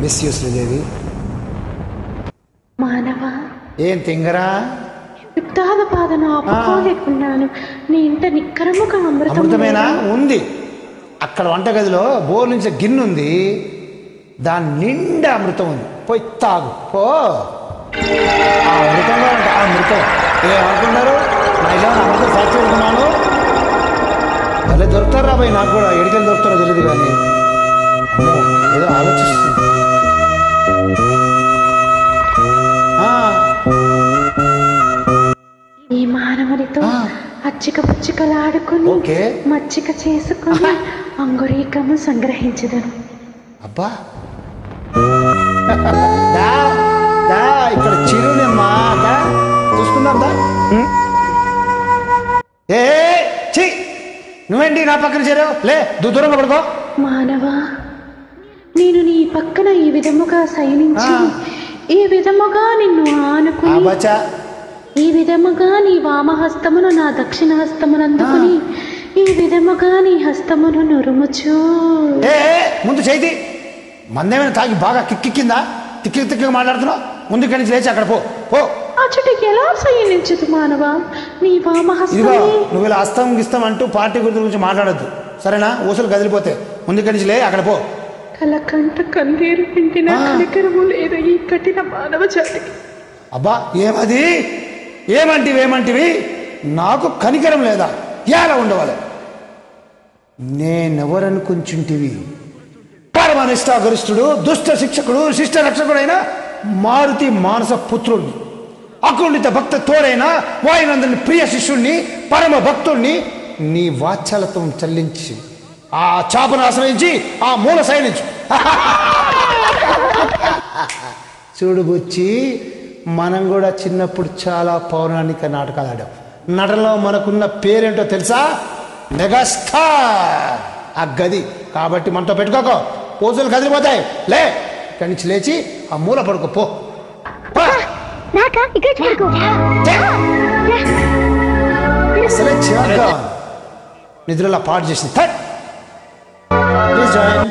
Miss you Sridevi. మానవ ఏం తింగరా యుక్తాద పాదన ఆపుకోలేకున్నాను. నీ ఇంట నిక్కరముగా అమృతమేనా ఉంది. అక్కడ వంటగదిలో బోర్ నుంచి గిన్నె ఉంది, దాని నిండా అమృతం ఉంది. పోయి తాగు పో. ఆ అమృతంగా ఉంటా. ఆ అమృతం ఏమనుకున్నారు? నా అమృతం ఫ్యాక్టరీ అనుకున్నాను. భలే దొరుకుతారా పోయి. నాకు కూడా ఎడికలు దొరుకుతారో తెలియదు కానీ ఏదో ఆలోచిస్తుంది. ఈ మానవునితో అచ్చిక పుచ్చికలాడుకుని మచ్చిక చేసుకుని అంగురీకము సంగ్రహించదను. అబ్బా ఇక్కడ చిరునమ్మా చూసుకుందా. ఏ చి నువ్వేంటి నా పక్కన చేరావు? లే దూరంగా పడుకో. మానవా, నేను నీ పక్కన ఈ విధముగా శయనించి ఈ విధముగా నిన్ను ఆనుకుని ఈ విధముగా నీ వామహస్తమును నా దక్షిణ హస్తమును అందుకుని ఈ విధముగా నీ హస్తమును నురుముచు. ముందు చేతి మందేమైనా తాగి బాగా కిక్కిందా? తిక్కి మాట్లాడుతున్నావు. ముందు ఇక్కడి నుంచి లేచి అక్కడ పో. అచ్చటికి ఎలా శయనించదు మానవా? నీ వామహస్తం. నువ్వు ఇలా హస్తం గిస్తం అంటూ పార్టీ గురించి మాట్లాడద్దు, సరేనా? ఊసలు కదిలిపోతే ముందు ఇక్కడి నుంచి లే, అక్కడ పో. కలకంట కందేరు నిండిన కనికరము లేదా ఈ కఠిన మానవ జాతికి? అబ్బా ఏమది? ఏమంటివి? నాకు కనికరం లేదా? ఎలా ఉండవాలి? నేనెవరనుకుంచుంటివి? పరమనిష్టాగరిష్ఠుడు, దుష్ట శిక్షకుడు, శిష్ట రక్షకుడైన మారుతి మానస పుత్రుడిని, అకుంఠిత భక్త తోడైన వాయునందుని ప్రియ శిష్యుణ్ణి, పరమ భక్తుణ్ణి. నీ వాత్సలత్వం చెల్లించి ఆ చాపను ఆశ్రయించి ఆ మూల శయనించు. చూడు బుచ్చి, మనం కూడా చిన్నప్పుడు చాలా పౌరాణిక నాటకాలు ఆడాం. నటనలో మనకున్న పేరేంటో తెలుసా? మెగాస్టార్. ఆ గది కాబట్టి మనతో పెట్టుకోకో, పోజులు కదిలిపోతాయి. లే ఇక్కడి నుంచి లేచి ఆ మూల పడుకో. అసలే చివరిగా నిద్రలో పాటు చేసింది.